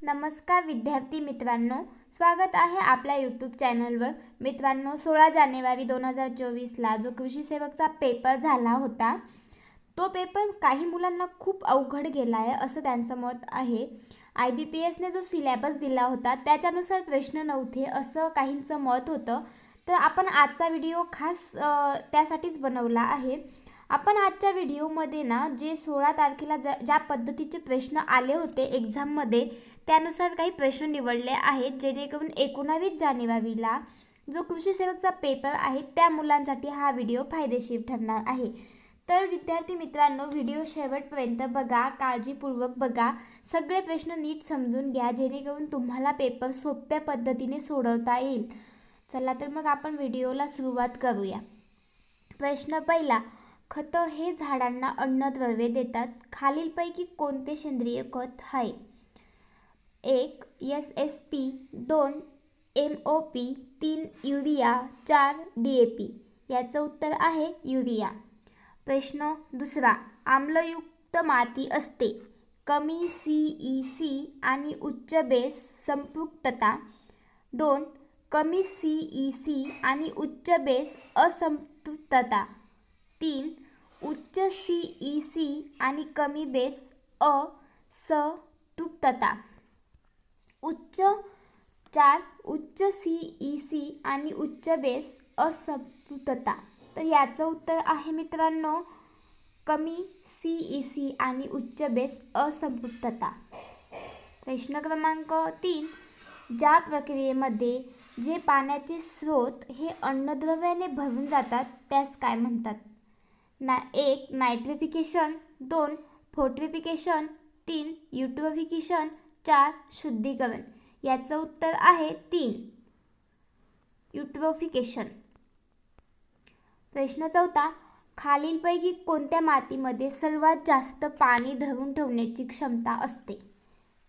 नमस्कार विद्यार्थी मित्रांनो, स्वागत आहे आपल्या यूट्यूब चॅनलवर। मित्रांनो, 16 जानेवारी 2024ला जो कृषी सेवकचा पेपर झाला होता, तो पेपर काही मुलांना खूप अवघड गेला आहे असं त्यांचं मत आहे। IBPSने जो सिलेबस दिला होता त्याच्यानुसार प्रश्न नव्हते असं काहींचं मत होतं। तर आपण आजचा व्हिडिओ खास त्यासाठीच बनवला आहे। आपण आजच्या व्हिडिओमध्ये ना जे 16 तारखेला ज्या पद्धतीचे प्रश्न आले होते एग्जाममध्ये त्यानुसार काही प्रश्न निवडले आहेत, जेणेकरून 19 जानेवारीला जो कृषी सेवकचा पेपर आहे त्या मुलांसाठी हा व्हिडिओ फायदेशीर ठरणार आहे। तर विद्यार्थी मित्रांनो, व्हिडिओ शेवटपर्यंत बघा, काळजीपूर्वक बघा, सगळे प्रश्न नीट समजून घ्या, जेणेकरून तुम्हाला पेपर सोप्या पद्धतीने सोडवता येईल। चला तर मग आपण व्हिडिओला सुरुवात करूया। प्रश्न पहिला, खत हे झाडांना अन्नद्रव्ये देतात, खालीलपैकी कोणते सेंद्रिय खत आहे? 1 SSP, 2 MOP, 3 युरिया, 4 DAP। याचं उत्तर आहे युरिया। प्रश्न दुसरा, आम्लयुक्त माती असते, कमी CEC आणि उच्च बेस संपृक्तता। 2 कमी CEC आणि उच्च बेस असंपृक्तता। 3 उच्च CEC आणि कमी बेस असंपृक्तता। 4 उच्च CEC आणि उच्च बेस असंपृक्तता। तर याचं उत्तर आहे मित्रांनो कमी CEC आणि उच्च बेस असंपृक्तता। प्रश्न क्रमांक 3, ज्या प्रक्रियेमध्ये जे पाण्याचे स्रोत हे अन्नद्रव्याने भरून जातात त्यास काय म्हणतात? 1 नायट्रिफिकेशन, 2 फोर्टिफिकेशन, 3 युट्रोफिकेशन, 4 शुद्धीकरण। याचं उत्तर आहे 3 युट्रोफिकेशन। प्रश्न चौथा, खालीलपैकी कोणत्या मातीमध्ये सर्वात जास्त पाणी धरून ठेवण्याची क्षमता असते?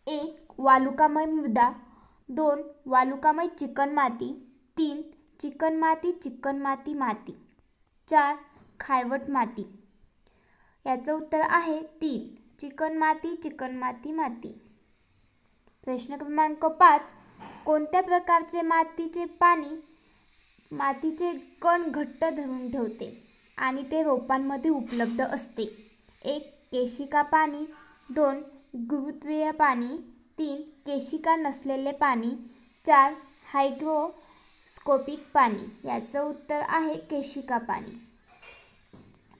1 वालुकामय मृदा, 2 वालुकामय चिकणमाती, 3 चिकणमाती माती, 4 खारवट माती। याचं उत्तर आहे 3 चिकणमाती माती। प्रश्न क्रमांक 5, कोणत्या प्रकारचे मातीचे कण घट्ट धरून ठेवते आणि ते रोपांमध्ये उपलब्ध असते? 1 केशिका पाणी, 2 गुरुत्वीय पाणी, 3 केशिका नसलेले पाणी, 4 हायग्रोस्कोपिक पाणी। याचं उत्तर आहे केशिका पाणी।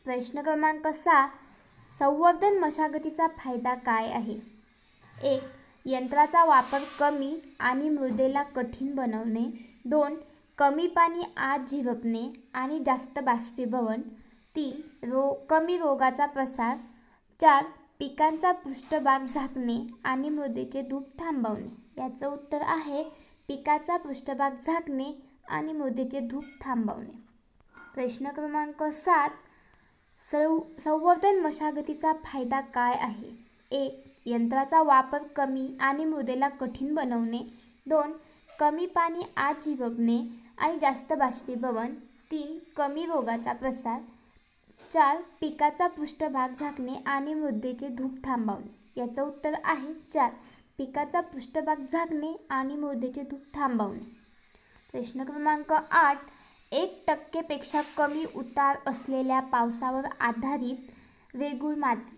प्रश्न क्रमांक 6, संवर्धन मशागतीचा फायदा काय आहे? 1 यंत्राचा वापर कमी आणि मृदेला कठीण बनवणे, 2 कमी पाणी आत झिरपणे आणि जास्त बाष्पीभवन, 3 कमी रोगाचा प्रसार, 4 पिकांचा पृष्ठभाग झाकणे आणि मृदेचे धूप थांबवणे। याचं उत्तर आहे पिकाचा पृष्ठभाग झाकणे आणि मृदेचे धूप थांबवणे। प्रश्न क्रमांक 7, संवर्धन मशागतीचा फायदा काय आहे? 1 यंत्राचा वापर कमी आणि मृदेला कठीण बनवणे, 2 कमी पाणी आत झिरपणे आणि जास्त बाष्पीभवन, 3 कमी रोगाचा प्रसार, 4 पिकाचा पृष्ठभाग झाकणे आणि मृदेचे धूप थांबवणे। याचं उत्तर आहे 4 पिकाचा पृष्ठभाग झाकणे आणि मृदेचे धूप थांबवणे। प्रश्न क्रमांक 8, 1% पेक्षा कमी उतार असलेल्या पावसावर आधारित रेगूळ माती,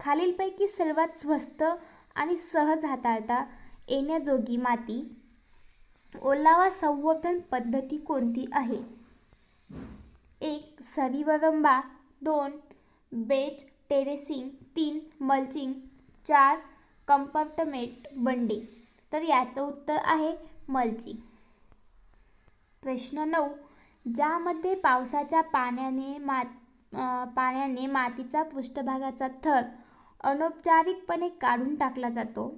खालीलपैकी सर्वात स्वस्त आणि सहज हाताळता येण्याजोगी माती ओलावा संवर्धन पद्धती कोणती आहे? 1 सरीवरंबा, 2 बेच टेरेसिंग, 3 मल्चिंग, 4 कंपार्टमेंट बंडिंग। तर याचं उत्तर आहे मल्चिंग। प्रश्न 9, ज्यामध्ये पावसाच्या पाण्याने मातीचा पृष्ठभागाचा थर अनौपचारिकपणे काढून टाकला जातो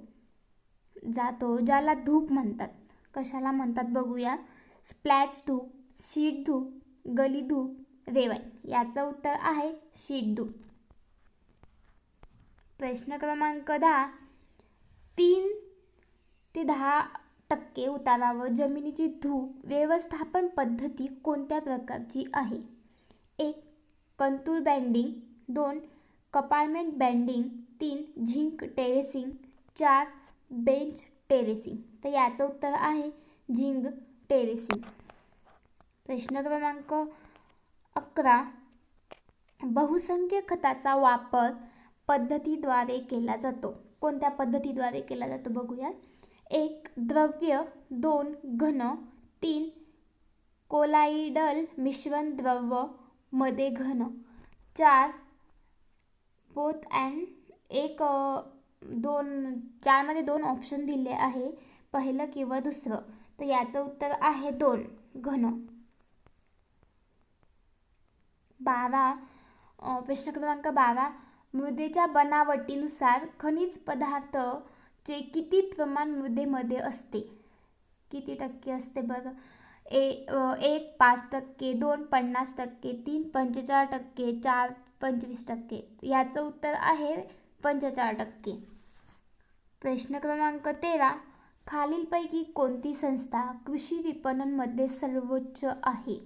ज्याला धूप म्हणतात। कशाला म्हणतात बघूया? स्प्लॅश धूप, शीट धूप, गली धूप, रेवाइन। याचं उत्तर आहे शीट धूप। प्रश्न क्रमांक 10, 3 ते 10% उतारावर जमिनीची धूप व्यवस्थापन पद्धती कोणत्या प्रकारची आहे? 1 contour banding, 2 compartment banding, 3 zing terracing, 4 bench terracing. तर याचं उत्तर आहे झिंग टेरेसिंग. प्रश्न क्रमांक 11. बहुसंख्य खताचा वापर पद्धतीद्वारे केला जातो. कोणत्या पद्धतीद्वारे केला जातो बघूया. 1. द्रव्य, 2. घन, 3. कोलाइडल मिश्रण द्रव मध्ये घन, 4. Both and. 4 मध्ये 2 ऑप्शन दिले आहे, पहिलं किंवा दुसरं. तर याचं उत्तर आहे 2 घन. 12. प्रश्न क्रमांक 12. मृदेच्या बनावटीनुसार खनिज पदार्थचे किती प्रमाण मृदेमध्ये असते? किती टक्के असते बरं? 1 5%, 2 50%, 3 45%, 4 25%. याचं उत्तर आहे 45%. प्रश्न क्रमांक 13. खालीलपैकी कोणती संस्था कृषी विपणनमध्ये सर्वोच्च आहे?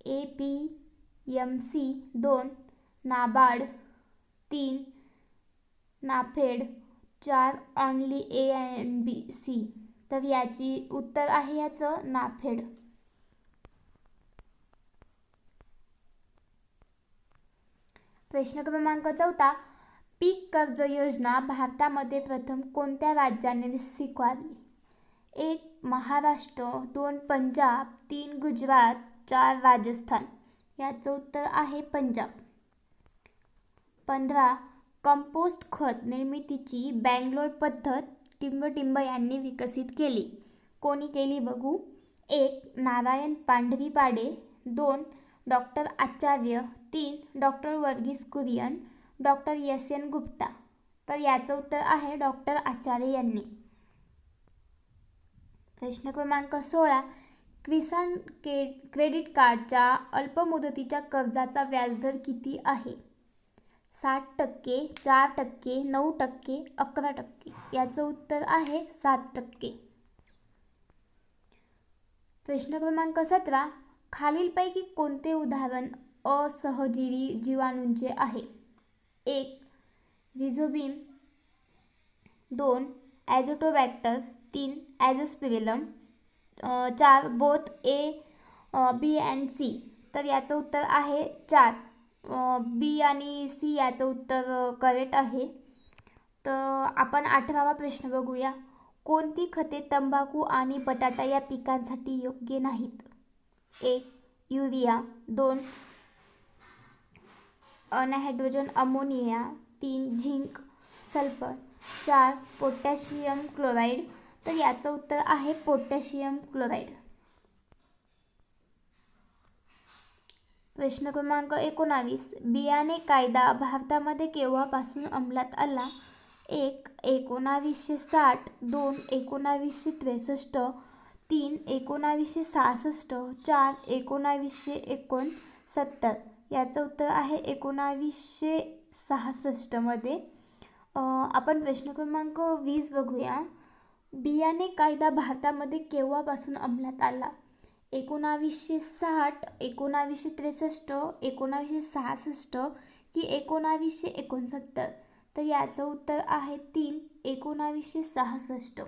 APMC, 2 NABARD, 3 NAFED, 4 only A&C. तर याची उत्तर आहे याचं नाफेड. प्रश्न क्रमांक 14. पीक कर्ज योजना भारतामध्ये प्रथम कोणत्या राज्याने स्वीकारली? 1 महाराष्ट्र, 2 पंजाब, 3 गुजरात, 4 राजस्थान. याचं उत्तर आहे पंजाब. 15. कंपोस्ट खत निर्मितीची बँगलोर पद्धत टिंबटिंब यांनी विकसित केली. कोणी केली बघू. 1 Narayan Pandharipande, 2 doctor Acharya, 3 doctor Verghese Kurien, doctor SN Gupta. तर याचं उत्तर आहे डॉक्टर आचार्य यांनी. प्रश्न क्रमांक 16. किसान क्रेडिट कार्डच्या अल्पमुदतीच्या कर्जाचा व्याजदर किती आहे? 60%, 4%, 9%, 11%. याचं उत्तर आहे 7%. प्रश्न क्रमांक 17. खालीलपैकी कोणते उदाहरण असहजीवी जीवाणूंचे आहे? 1 रिझोबियम, 2 azotobacter, 3 ॲझोस्पिरिलम, 4 both B and C. तर याचं उत्तर आहे 4 B आणि C. याचं उत्तर करेक्ट आहे. तर आपण 18वा प्रश्न बघूया. कोणती खते तंबाखू आणि बटाटा या पिकांसाठी योग्य नाहीत? 1 urea, 2 anhydrous ammonia, 3 zinc sulphur, 4 potassium chloride. तर याचं उत्तर आहे पोटॅशियम क्लोराईड. प्रश्न क्रमांक 19. बियाणे कायदा भारतामध्ये केव्हापासून अंमलात आला? 1 1960, 2 1963, 3 1966, 4 1969. याचं उत्तर आहे 1966 मध्ये. आपण प्रश्न क्रमांक 20 बघूया. बियाणे कायदा भारतामध्ये केव्हापासून अंमलात आला? 1960, 1963, 1966 की 1969. तर याचं उत्तर आहे 3 1966.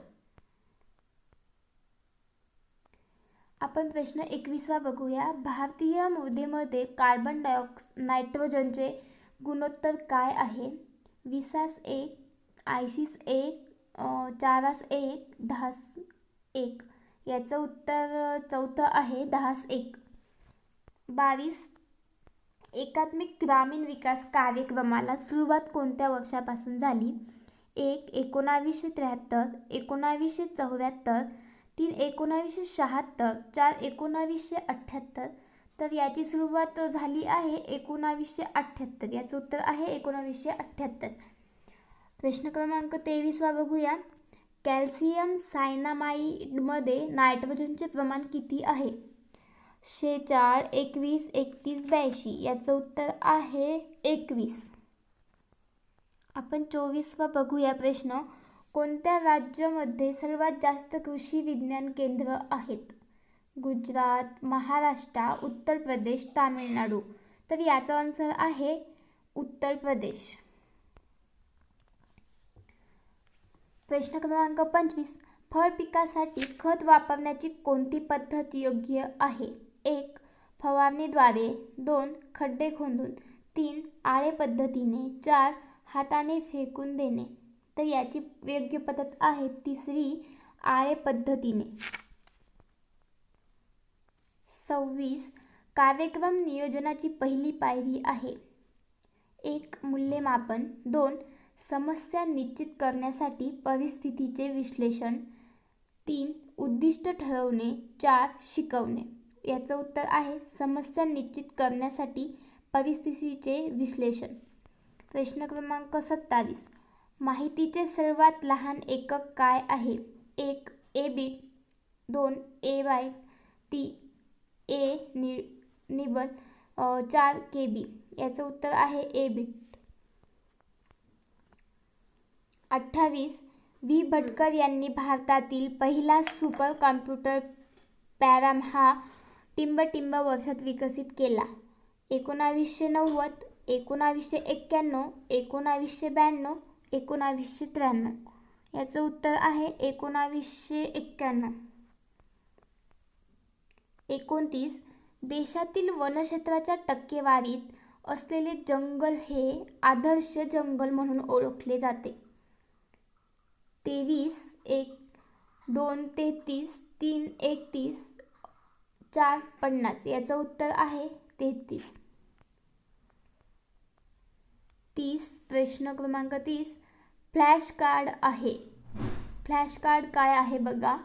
आपण प्रश्न 21वा बघूया. भारतीय मृदेमध्ये कार्बन नायट्रोजनचे गुणोत्तर काय आहे? 20:1, 80:1, 4:1, 10:1. याचं उत्तर चौथं आहे 10:1. 22. एकात्मिक ग्रामीण विकास कार्यक्रमाला सुरुवात कोणत्या वर्षापासून झाली? 1 1973, 1974, 3 1976, 4 1978. तर याची सुरुवात झाली आहे 1978. याचं उत्तर आहे 1978. प्रश्न क्रमांक 23वा बघूया. कॅल्शियम सायनामाइडमध्ये नायट्रोजनचे प्रमाण किती आहे? 46, 21, 31, 82. याचं उत्तर आहे 21. आपण 24वा बघूया प्रश्न. कोणत्या राज्यामध्ये सर्वात जास्त कृषी विज्ञान केंद्र आहेत? गुजरात, महाराष्ट्र, उत्तर प्रदेश, तामिळनाडू. तर याचा आन्सर आहे उत्तर प्रदेश. प्रश्न क्रमांक 25. फळ पिकासाठी खत वापरण्याची कोणती पद्धत योग्य आहे? 1. फवारणीद्वारे, 2. खड्डे खोदून, 3. आळे पद्धतीने, 4. हाताने फेकून देणे. तर याची योग्य पद्धत आहे तिसरी, आळे पद्धतीने. 26. कार्यक्रम नियोजनाची पहिली पायरी आहे. 1. मूल्यमापन, 2. समस्या निश्चित करण्यासाठी परिस्थितीचे विश्लेषण, 3. उद्दिष्ट ठरवणे, 4. शिकवणे. याचं उत्तर आहे समस्या निश्चित करण्यासाठी परिस्थितीचे विश्लेषण. प्रश्न क्रमांक 27. माहितीचे सर्वात लहान एकक काय आहे? 1. ए बीट, 2. ए बाईट, 3. ए निबल, 4. KB. याचं उत्तर आहे ए बीट. 28. व्ही भटकर यांनी भारतातील पहिला सुपर कॉम्प्युटर पॅराम हा टिंबटिंब वर्षात विकसित केला. 1990, 1991, 1992, 1993. याचं उत्तर आहे 1991. 29. देशातील वनक्षेत्राच्या टक्केवारीत असलेले जंगल हे आदर्श जंगल म्हणून ओळखले जाते. 23. 1, 2, 33, 3, 31, 4, 50. याचं उत्तर आहे 33. 30. प्रश्न क्रमांक 30. फ्लॅश कार्ड आहे. फ्लॅश कार्ड काय आहे बघा?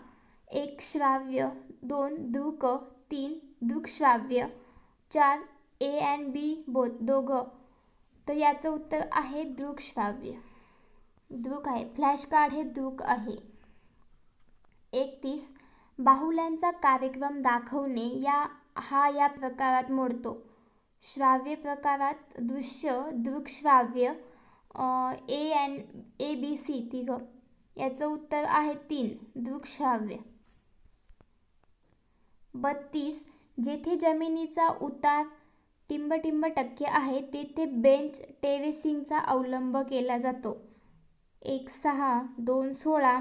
1. श्राव्य, 2. दृक, 3. दृकश्राव्य, 4. A and B बोथ दोघं. तर याचं उत्तर आहे दृकश्राव्य. दृक आहे. फ्लॅश कार्ड हे दृक आहे. 31. बाहुल्यांचा कार्यक्रम दाखवणे या प्रकारात मोडतो. श्राव्य प्रकारात दृश्य, दृकश्राव्य, ABC तिघं. याचं उत्तर आहे 3. दृकश्राव्य. 32. जेथे जमिनीचा उतार टिंबटिंब टक्के आहे तेथे बेंच टेरेसिंगचा अवलंब केला जातो. 1. 6, 2. 16,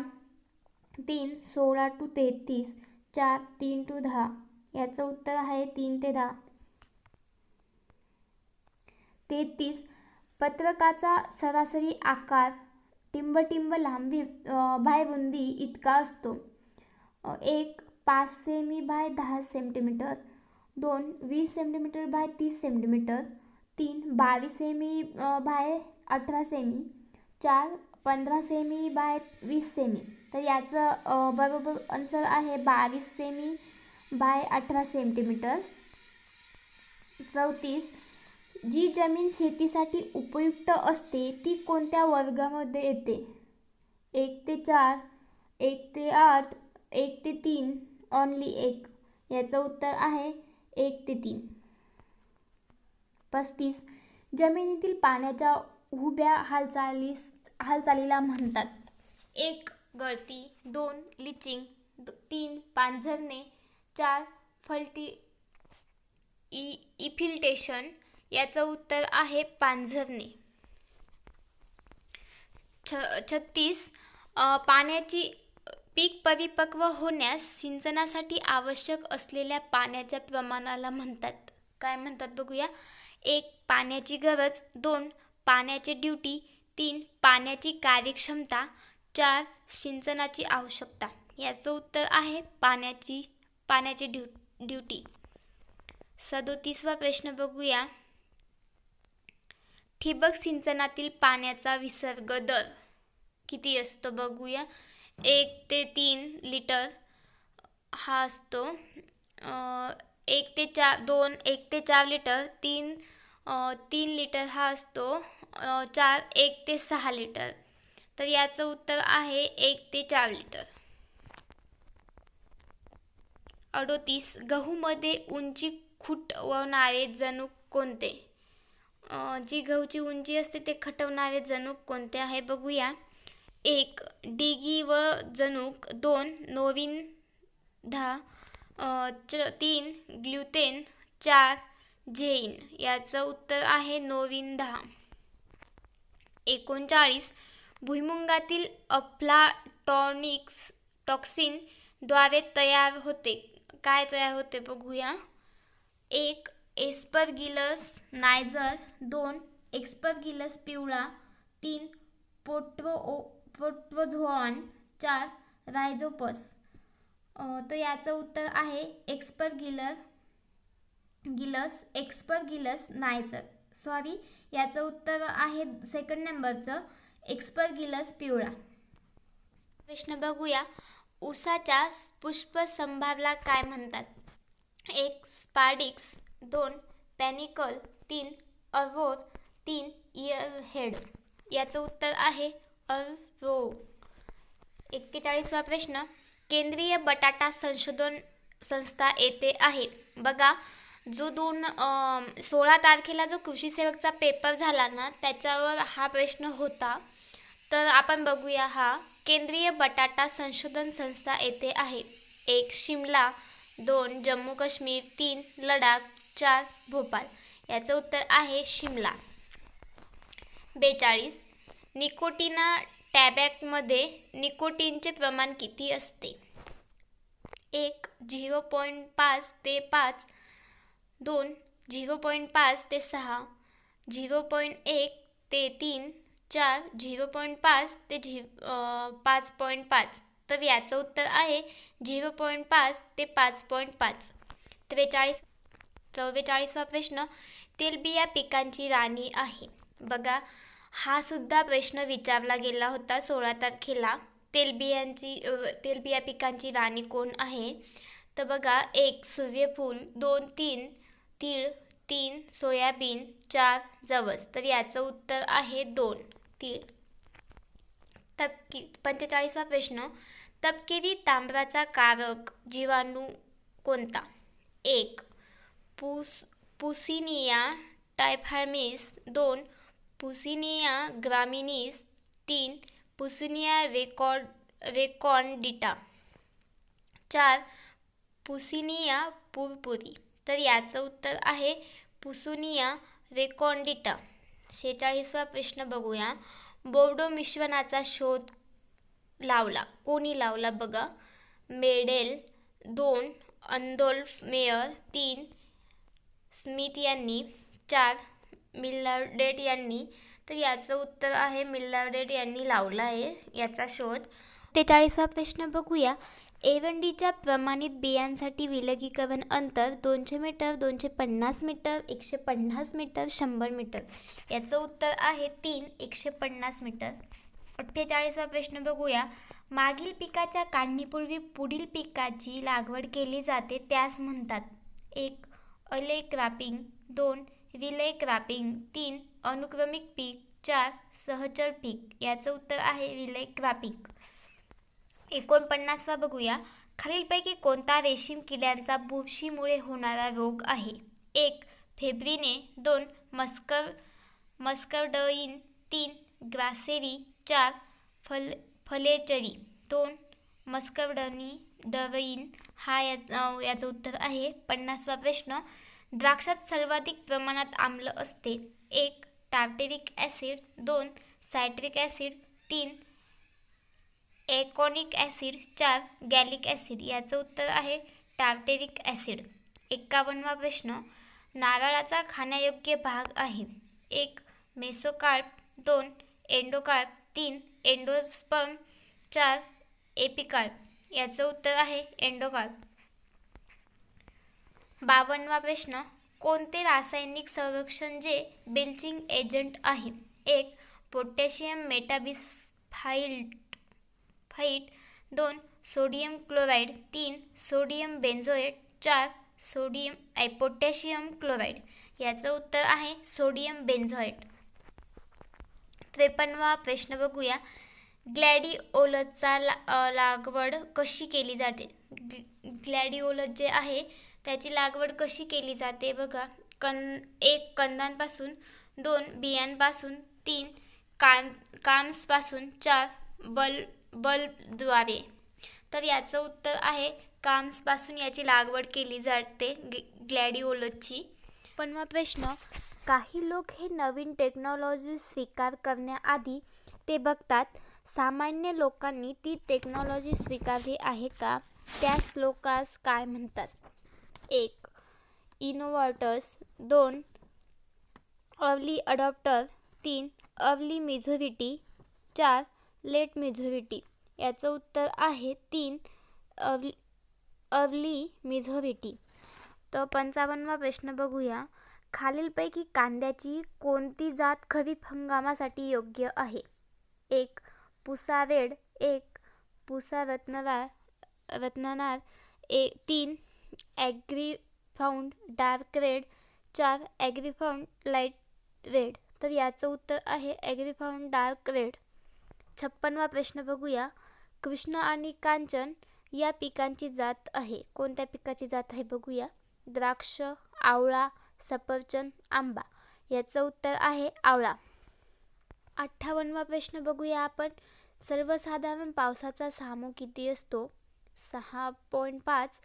3. 16 to 33, 4. 3 to 10. याचं उत्तर आहे 3 ते 10. 33. पत्रकाचा सरासरी आकार टिंबटिंब लांबी बाय रुंदी इतका असतो. 1. 5 cm by 10 centimetre, 2. 20 centimetre by 30 centimetre, 3. 22 cm by 18 cm, 4. 15 cm by 20 cm. तर याचं बरोबर आन्सर आहे 22 सेमी बाय 18 सेंटीमीटर. 34. जी जमीन शेतीसाठी उपयुक्त असते ती कोणत्या वर्गामध्ये येते? 1 ते 4, 1 ते 8, 1 ते 3, ओनली 1. याचं उत्तर आहे 1 ते 3. 35. जमिनीतील पाण्याच्या उभ्या हालचालीला म्हणतात. 1. गळती, 2. लिचिंग, 3. पांझरणे, 4. इफिल्टेशन. याचं उत्तर आहे पांझरणे. 36. पाण्याची पीक परिपक्व होण्यास सिंचनासाठी आवश्यक असलेल्या पाण्याच्या प्रमाणाला म्हणतात. काय म्हणतात बघूया? 1. पाण्याची गरज, 2. पाण्याची ड्युटी, 3. पाण्याची कार्यक्षमता, 4. सिंचनाची आवश्यकता. याचं उत्तर आहे पाण्याची ड्युटी. 37वा प्रश्न बघूया. ठिबक सिंचनातील पाण्याचा विसर्ग दर किती असतो बघूया. 1 ते 3 लिटर हा असतो. 1 ते 4, 2. 1 ते 4 लिटर, 3 लिटर हा असतो, 4. 1 ते 6 लिटर. तर याचं उत्तर आहे 1 ते 4 लिटर. 38. गहूमध्ये उंची खुटवणारे जनुक कोणते? जी गहूची उंची असते ते खटवणारे जनुक कोणते आहे बघूया. 1. डिगी व जनुक, 2. नोविनधा, 3. ग्लुटेन, 4. झेइन. याचं उत्तर आहे नोविनधा. 39. भुईमुगातील अफ्लाटॉक्सिन टॉक्सिनद्वारे तयार होते. काय तयार होते बघूया. 1. एस्परगिलस नायझर, 2. एस्परगिलस पिवळा, 3. प्रोटोझोआन, 4. रायझोपस. तर याचं उत्तर आहे एक्सपरगिलस नायझर. सॉरी, याचं उत्तर आहे सेकंड नंबरचं एक्सपरगिलस पिवळा. प्रश्न बघूया. ऊसाच्या पुष्पसंभाराला काय म्हणतात? 1. स्पाडिक्स, 2. पॅनिकल, 3. अरोर, 3. इयरहेड. याचं उत्तर आहे अरोर. 41वा प्रश्न. केंद्रीय बटाटा संशोधन संस्था येथे आहे. बघा, जो 16 तारखेला जो कृषी सेवकचा पेपर झाला ना, त्याच्यावर हा प्रश्न होता. तर आपण बघूया. हा केंद्रीय बटाटा संशोधन संस्था येथे आहे. 1. शिमला, 2. जम्मू काश्मीर, 3. लडाख, 4. भोपाळ. याचं उत्तर आहे शिमला. 42. निकोटिना टॅबॅकमध्ये निकोटीनचे प्रमाण किती असते? 1. 0.5 ते 5, 2. 0.5 ते 6, 0.1 ते 3, 4. 0.5 ते 5.5. तर याचं उत्तर आहे 0.5 ते 5.5. 44वा प्रश्न. तेलबिया पिकांची राणी आहे. बघा, हा सुद्धा प्रश्न विचारला गेला होता 16 तारखेला. तेलबिया पिकांची राणी कोण आहे? तर बघा, 1. सूर्यफूल, 2. तीळ, 3. सोयाबीन, 4. जवस. तर याचं उत्तर आहे 2. तीळ. 45वा प्रश्न. तपकिरी तांबराचा कारक जीवाणू कोणता? 1. पुसिनिया टायफॉर्मिस, 2. पुसिनिया ग्रामिनीस, 3. पुसिनिया रेकॉन्डिटा, 4. पुसिनिया पुरपुरी. तर याचं उत्तर आहे पुसिनिया रेकॉन्डिटा. 46वा प्रश्न बघूया. बोर्डो मिश्रणाचा शोध लावला. कोणी लावला? बघा, मेडेल, 2. Adolf mayor, 3. स्मिथ यांनी, 4. मिलर्डेट यांनी. तर याचं उत्तर आहे मिलर्डेट यांनी लावला आहे याचा शोध. 43वा प्रश्न बघूया. एवंडीच्या प्रमाणित बियांसाठी विलगीकरण अंतर 200 मीटर, 250 मीटर, 150 मीटर, 100 मीटर. याचं उत्तर आहे 3. 150 मीटर. 48वा प्रश्न बघूया. मागील पिकाच्या काढणीपूर्वी पुढील पिकाची लागवड केली जाते त्यास म्हणतात. 1. अले क्रॉपिंग, 2. विलय क्रॉपिंग, 3. अनुक्रमिक पीक, 4. सहचर पीक. याचं उत्तर आहे विलय क्रॉपिंग. 49वा बघूया. खालीलपैकी कोणता रेशीम किड्यांचा बुरशीमुळे होणारा रोग आहे? 1. फेब्रिने, 2. मस्करडाइन, 3. ग्रासेरी, 4. फलेचरी, 2. मस्करडाइन. हा याचं उत्तर आहे. 50वा प्रश्न. द्राक्षात सर्वाधिक प्रमाणात आम्ल असते. 1. Tartaric acid, 2. Citric acid, 3. Aconitic acid, 4. Gallic acid. याचं उत्तर आहे टार्टरिक ॲसिड. 51वा प्रश्न. नारळाचा खाण्यायोग्य भाग आहे. 1. मेसोकार्प, 2. एंडोकार्प, 3. एंडोस्पर्म, 4. एपिकार्प. याचं उत्तर आहे एंडोकार्प. 52वा प्रश्न. कोणते रासायनिक संरक्षण जे बिल्चिंग एजंट आहे? 1. Potassium metabisulphite, 2. Sodium chloride, 3. Sodium benzoate, 4. Potassium chloride. याचं उत्तर आहे सोडियम बेन्झोएट. 53वा प्रश्न बघूया. ग्लॅडिओलसचा लागवड कशी केली जाते? ग्लॅडिओलस जे आहे त्याची लागवड कशी केली जाते? बघा, 1. कंदांपासून, 2. बियांपासून, 3. काम्सपासून, 4. बल्बद्वारे. तर याचं उत्तर आहे काम्सपासून याची लागवड केली जाते ग्लॅडिओलसची. 55वा प्रश्न. काही लोक हे नवीन टेक्नॉलॉजी स्वीकार करण्याआधी ते बघतात. सामान्य लोकांनी ती टेक्नॉलॉजी स्वीकारली आहे का? त्यास लोकांस काय म्हणतात? 1. Innovators, 2. Early adopter, 3. Early majority, 4. Late majority. याचं उत्तर आहे 3. Early majority. तर 55वा प्रश्न बघूया. खालीलपैकी कांद्याची कोणती जात खरीप हंगामासाठी योग्य आहे? 1. पुसा रेड, 1. पुसा रत्नानार, 3. Agrifound dark red, 4. Agrifound light red. तर याचं उत्तर आहे ॲग्रीफाऊंड डार्क रेड. 56वा प्रश्न बघूया. कृष्ण आणि कांचन या पिकांची जात आहे. कोणत्या पिकाची जात आहे बघूया. द्राक्ष, आवळा, सफरचंद, आंबा. याचं उत्तर आहे आवळा. 58वा प्रश्न बघूया आपण. सर्वसाधारण पावसाचा सामू किती असतो? 6.5,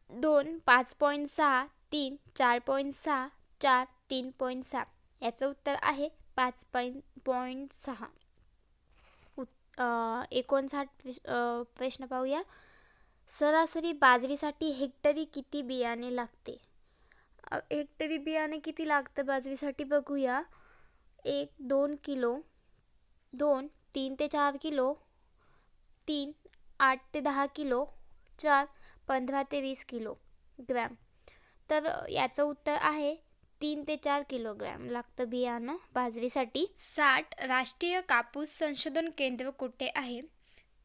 2, 5.6, 3, 4.6, 4, 3.6. याचं उत्तर आहे 5.6. 59 प्रश्न पाहूया. सरासरी बाजरीसाठी हेक्टरी किती बियाणे लागते? हेक्टरी बियाणे किती लागतं बाजरीसाठी बघूया. 1. 2 किलो, 2. 3 ते 4 किलो, 3. 8 ते 10 किलो, 4. 15 ते 20 किलोग्रॅम. तर याचं उत्तर आहे 3 ते 4 किलोग्रॅम लागतं बियाणं बाजरीसाठी. 60. राष्ट्रीय कापूस संशोधन केंद्र कुठे आहे?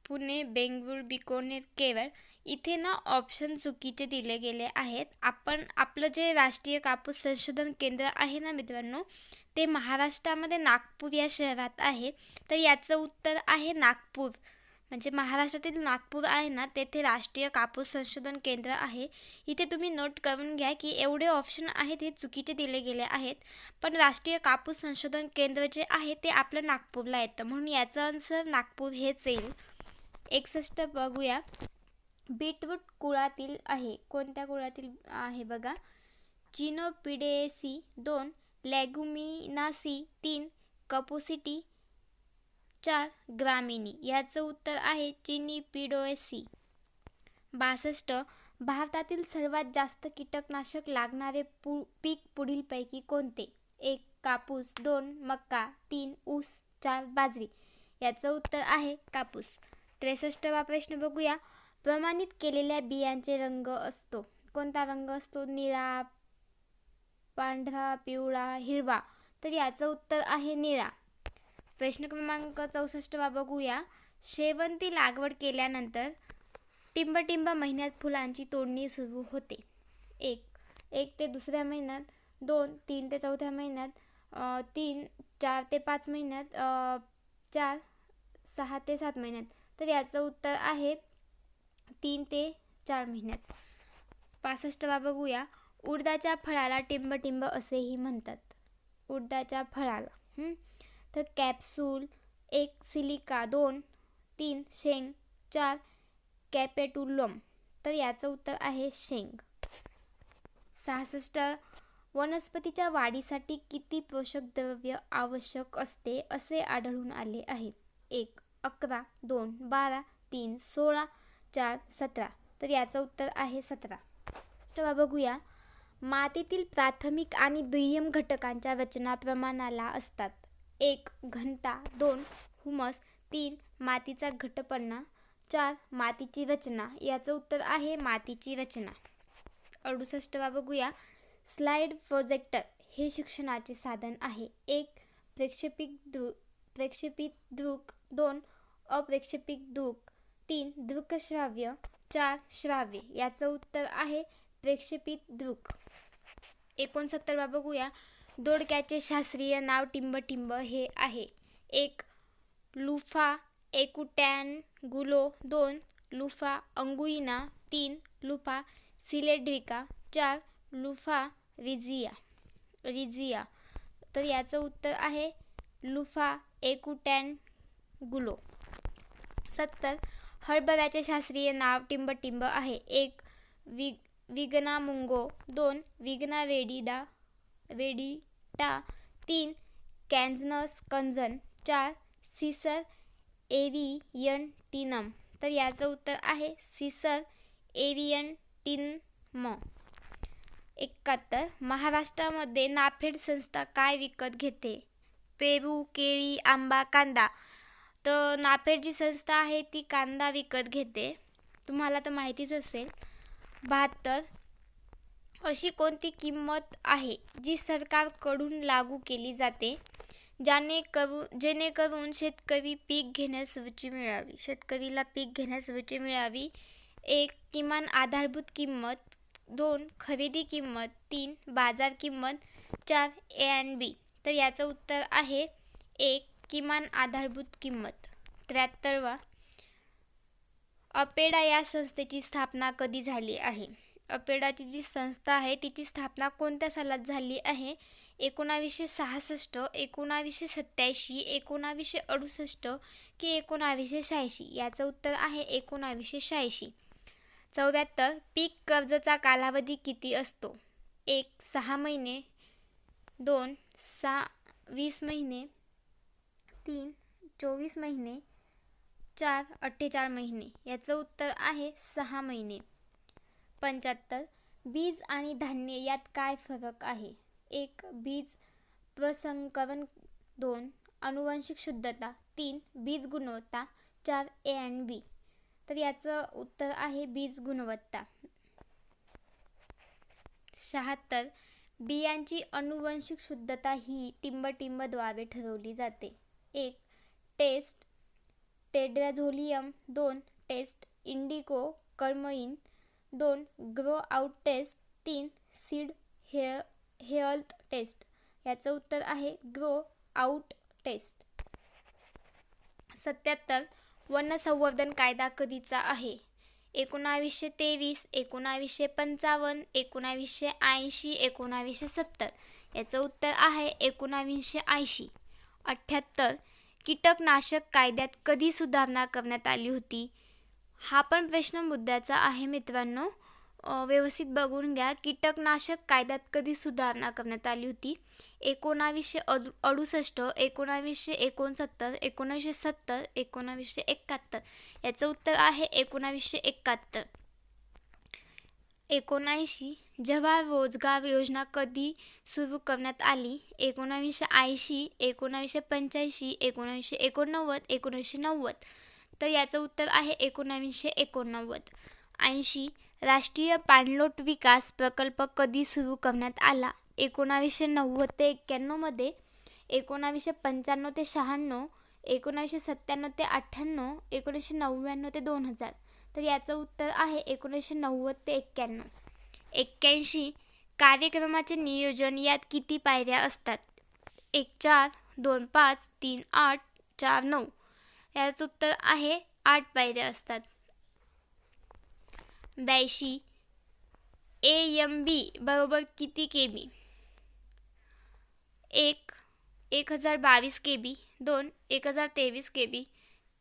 पुणे, बेंगळूर, बिकानेर, केरळ. इथे ना ऑप्शन चुकीचे दिले गेले आहेत. आपलं जे राष्ट्रीय कापूस संशोधन केंद्र आहे ना मित्रांनो, ते महाराष्ट्रामध्ये नागपूर या शहरात आहे. तर याचं उत्तर आहे नागपूर. म्हणजे महाराष्ट्रातील नागपूर आहे ना, तेथे राष्ट्रीय कापूस संशोधन केंद्र आहे. इथे तुम्ही नोट करून घ्या की एवढे ऑप्शन आहेत हे चुकीचे दिले गेले आहेत. पण राष्ट्रीय कापूस संशोधन केंद्र जे आहे ते आपलं नागपूरला येतं, म्हणून याचं आन्सर नागपूर हेच येईल. 61 बघूया. बीटरूट कुळातील आहे. कोणत्या कुळातील आहे बघा. चिनोपिडेसी, 2. लेगुमिनासी, 3. कपोसिटी, 4. ग्रामिनी. याचं उत्तर आहे चिनिपिडोएसी. 62. भारतातील सर्वात जास्त कीटकनाशक लागणारे पीक पुढीलपैकी कोणते? 1. कापूस, 2. मका, 3. ऊस, 4. बाजरी. याचं उत्तर आहे कापूस. 63वा प्रश्न बघूया. प्रमाणित केलेल्या बियांचे रंग असतो. कोणता रंग असतो? निळा, पांढरा, पिवळा, हिरवा. तर याचं उत्तर आहे निळा. प्रश्न क्रमांक 64 बघूया. शेवंती लागवड केल्यानंतर टिंब महिन्यात फुलांची तोडणी सुरू होते. 1 ते 2 महिन्यात, 2. 3 ते 4 महिन्यात, 3. 4 ते 5 महिन्यात, 4. 6 ते 7 महिन्यात. तर याचं उत्तर आहे 3 ते 4 महिन्यात. 65वा बघूया. उडदाच्या फळाला टिंब असेही म्हणतात. उडदाच्या फळाला तर कॅप्सूल, 1. सिलिका, 2. 3. शेंग, 4. कॅपेटुलम. तर याचं उत्तर आहे शेंग. 66. वनस्पतीच्या वाढीसाठी किती पोषक द्रव्य आवश्यक असते असे आढळून आले आहे? 1. 11, 2. 12, 3. 16, 4. 17. तर याचं उत्तर आहे 17. बघूया. मातीतील प्राथमिक आणि दुय्यम घटकांच्या रचना प्रमाणाला असतात. 1. घनता, 2. हुमस, 3. मातीचा घट्टपणा, 4. मातीची रचना. याचं उत्तर आहे मातीची रचना. 68 बघूया. स्लाइड प्रोजेक्टर हे शिक्षणाचे साधन आहे. 1. प्रेक्षेपित दृक, 2. अप्रेक्षेपित दृक, 3. दृकश्राव्य, 4. श्राव्य. याचं उत्तर आहे प्रेक्षेपित दृक. 69 बघूया. दोडक्याचे शास्त्रीय नाव टिंब हे आहे. 1. Luffa acutangula, 2. Luffa anguina, 3. Luffa cylindrica, 4. Luffa रिजिया. तर याचं उत्तर आहे लुफा एकुटॅनगुलो. 70. हरभऱ्याचे शास्त्रीय नाव टिंब आहे. 1. विगना मुंगो, 2. विगना वेडिटा, 3. कॅन्झनस कंजन, 4. सिसर एव्हियंटिनम. तर याचं उत्तर आहे सिसर एव्हियंटिनम. 71. महाराष्ट्रामध्ये नाफेड संस्था काय विकत घेते? पेरू, केळी, आंबा, कांदा. तर नाफेड जी संस्था आहे ती कांदा विकत घेते, तुम्हाला तर माहितीच असेल. 72. अशी कोणती किंमत आहे जी सरकारकडून लागू केली जाते जेणेकरून शेतकरी पीक घेण्यास रुची मिळावी? शेतकरीला पीक घेण्यास रुची मिळावी. 1. किमान आधारभूत किंमत. 2. खरेदी किंमत. 3. बाजार किंमत. 4. ए अँड बी. तर याचं उत्तर आहे 1. किमान आधारभूत किंमत. 73. अपेडा या संस्थेची स्थापना कधी झाली आहे? अपेडाची जी संस्था आहे तिची स्थापना कोणत्या सालात झाली आहे? 1966, 1987, 1968 की 1986? याचं उत्तर आहे 1986. 74. पीक कर्जाचा कालावधी किती असतो? 1. 6 महिने. 2. 20 महिने. 3. 24 महिने. 4. 48 महिने. याचं उत्तर आहे 6 महिने. 75. बीज आणि धान्य यात काय फरक आहे? 1. बीज प्रसंकरण. 2. अनुवांशिक शुद्धता. 3. बीज गुणवत्ता. 4. ए अँड बी. तर याचं उत्तर आहे बीज गुणवत्ता. 76. बियांची अनुवांशिक शुद्धता ही टिंबद्वारे ठरवली जाते. 1. Test tetrazolium. 2. Test indigo carmine. 2. Grow out test. 3. Seed health test. याचं उत्तर आहे ग्रो आउट टेस्ट. 77. वन संवर्धन कायदा कधीचा आहे? 1923, 1955, 1980, 1970. याचं उत्तर आहे 1980. 78. कीटकनाशक कायद्यात कधी सुधारणा करण्यात आली होती? हा पण प्रश्न मुद्द्याचा आहे मित्रांनो, व्यवस्थित बघून घ्या. कीटकनाशक कायद्यात कधी सुधारणा करण्यात आली होती? 1968, 1969, 1970, 1971. याचं उत्तर आहे 1971. 79. जवाहर रोजगार योजना कधी सुरू करण्यात आली? 1980, 1985, 1989, 1990. तर याचं उत्तर आहे 1989. 80. राष्ट्रीय पाणलोट विकास प्रकल्प कधी सुरू करण्यात आला? 1990 ते 91 मध्ये. 1995 ते 96, 1997 ते 98, 1999 ते 2000. तर याचं उत्तर आहे 1990 ते 91. 81. कार्यक्रमाचे नियोजन यात किती पायऱ्या असतात? 1. 4, 2. 5, 3. 8, 4. 9. याचं उत्तर आहे 8 पायऱ्या असतात. 82. AMB बरोबर किती KB? 1. 1022 KB. 2. 1023 KB.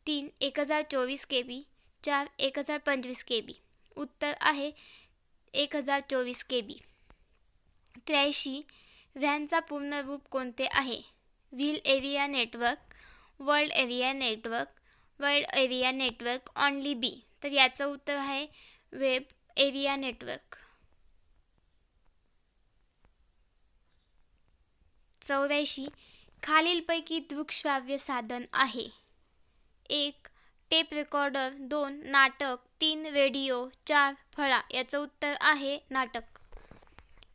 3. 1024 KB. 4. 1025 KB. उत्तर आहे 1024 KB. 83. व्हॅनचा पूर्ण रूप कोणते आहे? Wheel area network, world area network, world area network, only B. तर याचं उत्तर आहे वेब एरिया नेटवर्क. 84. खालीलपैकी दृकश्राव्य साधन आहे? 1. Tape recorder. 2. नाटक. 3. रेडिओ. 4. फळा. याचं उत्तर आहे नाटक.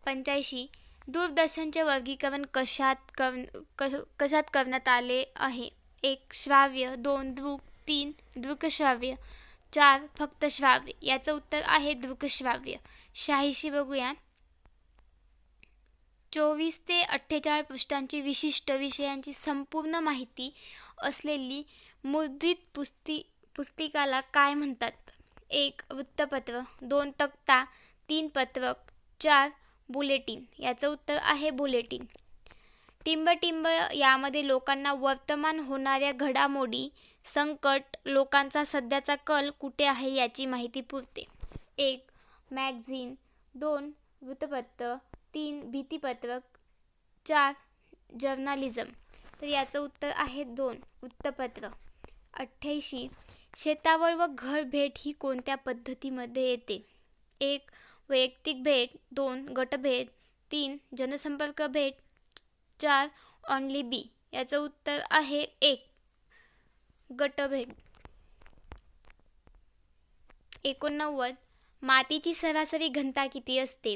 85. दूरदर्शनचे वर्गीकरण कशात करण्यात आले आहे? 1. श्राव्य. 2. दृक. 3. दृकश्राव्य. 4. फक्त श्राव्य. याचं उत्तर आहे दृकश्राव्य. 86 बघूया. 24 ते 48 पृष्ठांची विशिष्ट विषयांची संपूर्ण माहिती असलेली मुद्रित पुस्तिकाला काय म्हणतात? 1. वृत्तपत्र. 2. तक्ता. 3. पत्रक. 4. बुलेटिन. याचं उत्तर आहे बुलेटिन. टिंब यामध्ये लोकांना वर्तमान होणाऱ्या घडामोडी, संकट, लोकांचा सध्याचा कल कुठे आहे याची माहिती पुरते. 1. मॅगझिन. 2. वृत्तपत्र. 3. भित्तिपत्रक. 4. जर्नालिझम. तर याचं उत्तर आहे 2 वृत्तपत्र. 88 शेतावर व घर भेट ही कोणत्या पद्धतीमध्ये येते? 1 वैयक्तिक भेट, 2 गटभेट, 3 जनसंपर्क भेट, 4 ऑनली बी. याचं उत्तर आहे 1 गटभेट. 89 मातीची सरासरी घनता किती असते?